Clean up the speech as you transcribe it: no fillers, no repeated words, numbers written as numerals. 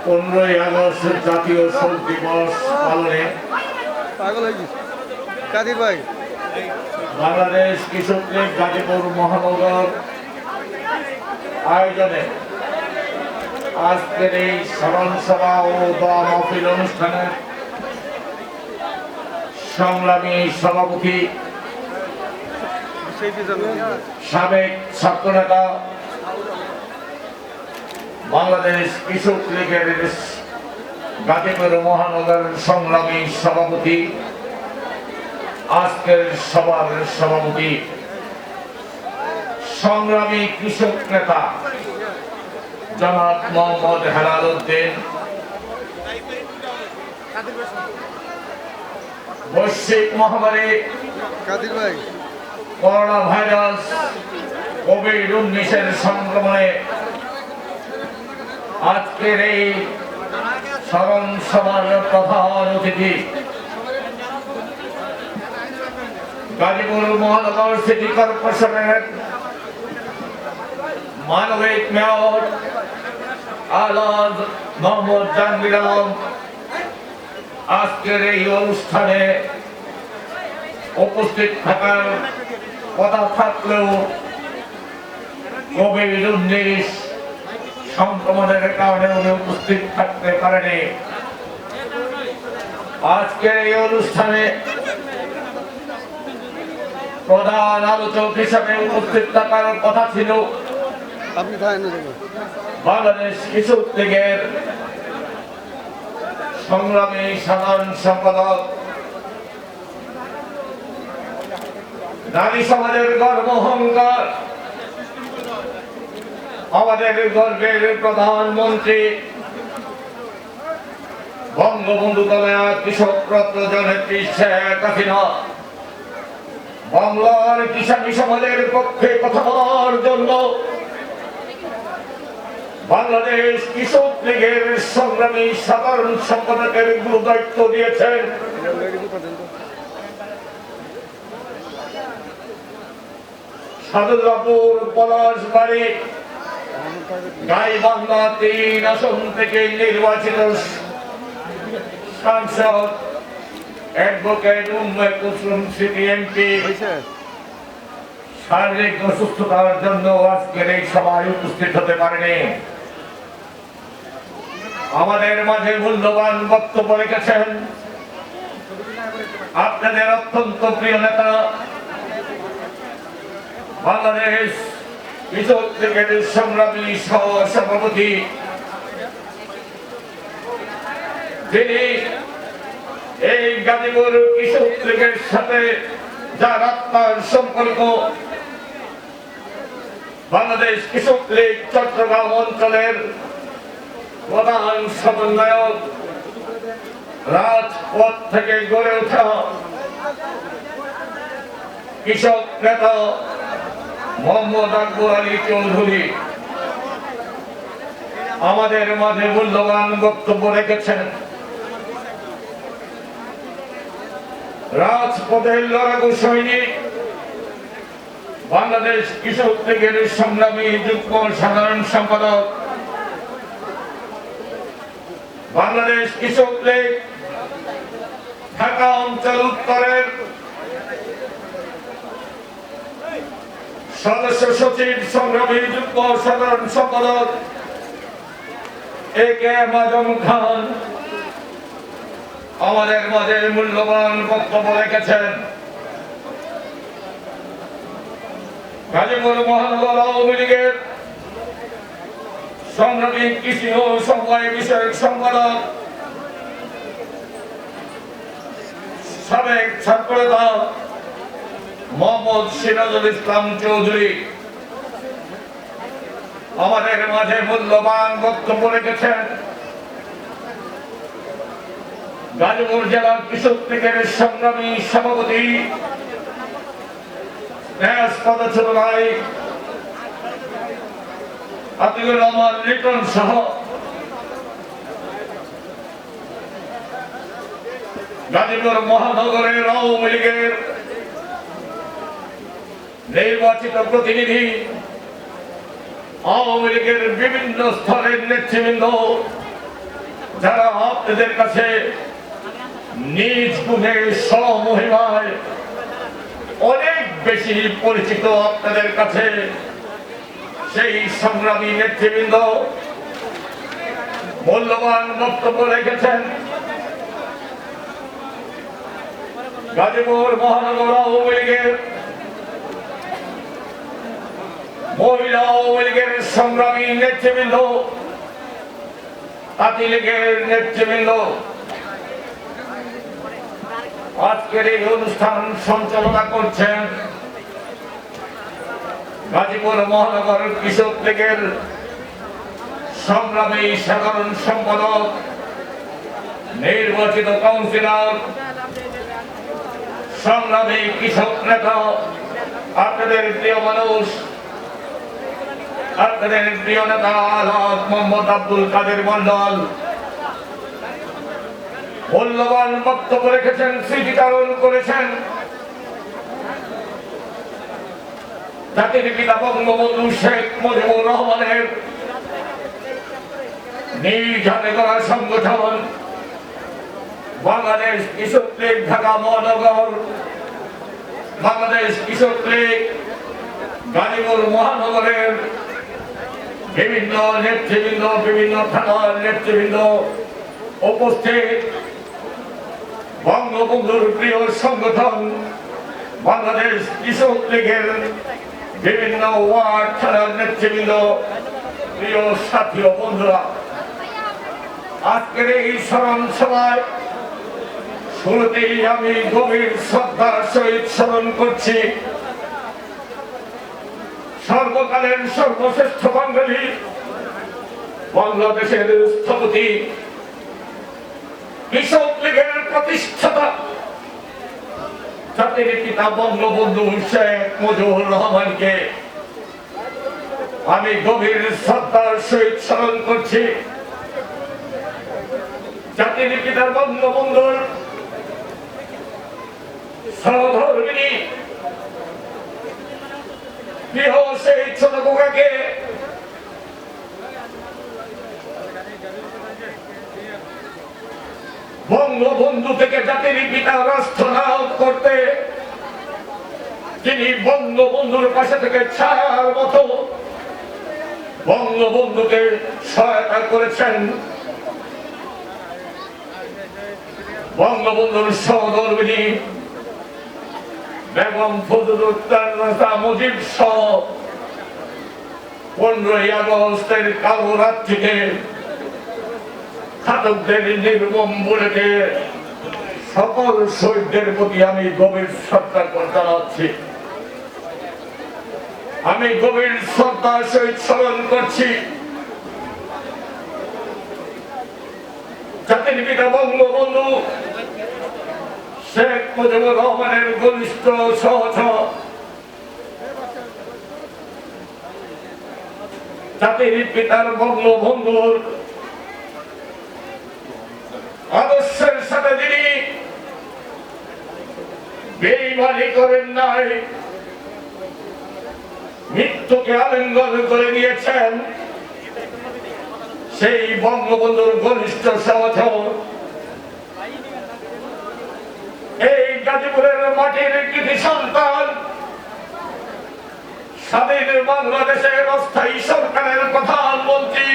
15ই August জাতীয় শোক দিবস পালনে বাংলাদেশ কৃষক লীগ গাজীপুর মহানগর আয়োজনে আজকের এই স্মরণ সভা ও দোয়া মাহফিল অনুষ্ঠানের সংগ্রামী সভাপতি সাবেক ছাত্রনেতা বাংলাদেশ কৃষক লীগের গাজীপুর মহানগর সংগ্রামী সভাপতি, আজকের সভার সভাপতি সংগ্রামী কৃষক নেতা জনাব মোহাম্মদ হেলাল উদ্দিন, বৈশ্বিক মহামারী করোনা ভাইরাস কোভিড-19 সংক্রমণে আজকের এই স্মরণ সভার প্রধান অতিথি গাজীপুর মহানগর সিটি কর্পোরেশনের মানবিক মেয়র আলহাজ মোহাম্মদ জাহাঙ্গীর আলম আজকের এই অনুষ্ঠানে উপস্থিত থাকার কথা থাকলেও কোভিড-19 সংক্রমণের কারণে উনি উপস্থিত থাকতে পারেনি। আজকের এই অনুষ্ঠানে প্রধান আলোচক হিসাবে উপস্থিত থাকার কথা ছিল বাংলাদেশ কৃষক লীগের সংগ্রামী সাধারণ সম্পাদক, নারী সমাজের গর্ব অহংকার, আমাদের গর্বের প্রধানমন্ত্রী বঙ্গবন্ধু কন্যা কৃষক রত্ন জননেত্রী শেখ হাসিনা বাংলার কিষাণী সমাজের পক্ষে কথা বলার জন্য বাংলাদেশ কৃষক লীগের সংগ্রামী সাধারণ সম্পাদকের গুরু দায়িত্ব দিয়েছেন সাদুল্লাপুর পলাশবাড়ি গাইবান্ধা 3 আসন থেকে নির্বাচিত সাংসদ advocate Umme Kulsum city MP শারীরিক অসুস্থতার জন্য আজকের এই সভায় উপস্থিত হতে পারেনি। আমাদের মাঝে মূল্যবান বক্তব্য রেখেছেন আপনাদের অত্যন্ত প্রিয় নেতা বাংলাদেশ কৃষক লীগের সংগ্রামী সভাপতি, যিনি এই গাজীপুর কৃষক লীগের সাথে যার আত্মার সম্পর্ক, বাংলাদেশ কৃষক লীগ চট্টগ্রাম অঞ্চলের প্রধান সমন্বয়ক, রাজপথ থেকে গড়ে ওঠা কৃষক নেতা মোহাম্মদ আকবর আলী চৌধুরী আমাদের মাঝে মূল্যবান বক্তব্য রেখেছেন। রাজপথের লড়াকু সৈনিক, বাংলাদেশ কৃষক লীগের সংগ্রামী যুগ্ম সাধারণ সম্পাদক, বাংলাদেশ কৃষক লীগ ঢাকা অঞ্চল উত্তরের সদস্য সচিব সংগ্রামী যুগ্ম সাধারণ সম্পাদক এ.কে.এম. আজম খান আমাদের মাঝে মূল্যবান বক্তব্য রেখেছেন। গাজীপুর মহানগর আওয়ামী লীগের সংগ্রামী কৃষি ও সমবায় বিষয়ক সম্পাদক, সাবেক ছাত্রনেতা মোহাম্মদ সিরাজুল ইসলাম চৌধুরী আমাদের মাঝে মূল্যবান বক্তব্য রেখেছেন। গাজীপুর জেলা কৃষক লীগের সংগ্রামী সভাপতি ছোট ভাই আতিকুর রহমান লিটন সহ গাজীপুর মহানগরের আওয়ামী লীগের নির্বাচিত প্রতিনিধি, আওয়ামী লীগের বিভিন্ন স্তরের নেতৃবৃন্দ, যারা আপনাদের কাছে নিজ গুণে স্বমহিমায় অনেক বেশি পরিচিত আপনাদের কাছে, সেই সংগ্রামী নেতৃবৃন্দ মূল্যবান বক্তব্য রেখেছেন। গাজীপুর মহানগর আওয়ামী লীগের মহিলা আওয়ামী লীগের সংগ্রামী নেতৃবৃন্দ, তাঁতি লীগের নেতৃবৃন্দ, আজকের এই অনুষ্ঠান সঞ্চালনা করছেন গাজীপুর মহানগর কৃষক লীগের সংগ্রামী সাধারণ সম্পাদক, নির্বাচিত কাউন্সিলর, সংগ্রামী কৃষক নেতা, আপনাদের প্রিয় মানুষ, আপনাদের প্রিয় নেতা আলহাজ মোহাম্মদ আব্দুল কাদের মন্ডল মূল্যবান বক্তব্য রেখেছেন, স্মৃতিচারণ করেছেন। জাতির পিতা বঙ্গবন্ধু শেখ মুজিবুর রহমানের নিজ হাতে গড়া সংগঠন বাংলাদেশ কৃষক লীগ ঢাকা মহানগর, বাংলাদেশ কৃষক লীগ গাজীপুর মহানগরের বিভিন্ন নেতৃবৃন্দ, বিভিন্ন থানার নেতৃবৃন্দ উপস্থিত, বঙ্গবন্ধুর প্রিয় সংগঠন বাংলাদেশ কৃষক লীগের বিভিন্ন ওয়ার্ড থানার নেতৃবৃন্দ, প্রিয় সাথী ও বন্ধুরা, আজকের এই স্মরণ সভায় শুরুতেই আমি গভীর শ্রদ্ধার সহিত স্মরণ করছি সর্বকালের সর্বশ্রেষ্ঠ বাঙালি, বাংলাদেশের স্থপতি, কৃষক লীগের প্রতিষ্ঠাতা, জাতির পিতা বঙ্গবন্ধু শেখ মুজিবুর রহমানকে আমি গভীর শ্রদ্ধার সহিত স্মরণ করছি। জাতির পিতা বঙ্গবন্ধুর সহধর্মিণী প্রিয় সেই ছোট খোকাকে বঙ্গবন্ধু থেকে জাতির পিতা রাষ্ট্রনায়ক করতে তিনি বঙ্গবন্ধুর পাশে থেকে ছায়ার মতো বঙ্গবন্ধুকে সহায়তা করেছেন। বঙ্গবন্ধুর সহধর্মিণী বেগম ফজলুন্নেসা মুজিব সহ 15ই আগস্টের কালো রাত্রিতে ঘাতকদের নির্মম বুলেটে সকল শহীদদের প্রতি আমি গভীর শ্রদ্ধা জানাচ্ছি। আমি গভীর শ্রদ্ধার সহিত স্মরণ করছি জাতির পিতা বঙ্গবন্ধু শেখ মুজিবুর রহমানের ঘনিষ্ঠ সহচর, জাতির পিতার বঙ্গবন্ধুর আদর্শের সাথে যিনি বেঈমানি করেন নাই, মৃত্যুকে আলিঙ্গন করে নিয়েছেন, সেই বঙ্গবন্ধুর ঘনিষ্ঠ সহচর এই গাজীপুরের মাটির কৃতি সন্তান, স্বাধীন বাংলাদেশের অস্থায়ী সরকারের প্রধানমন্ত্রী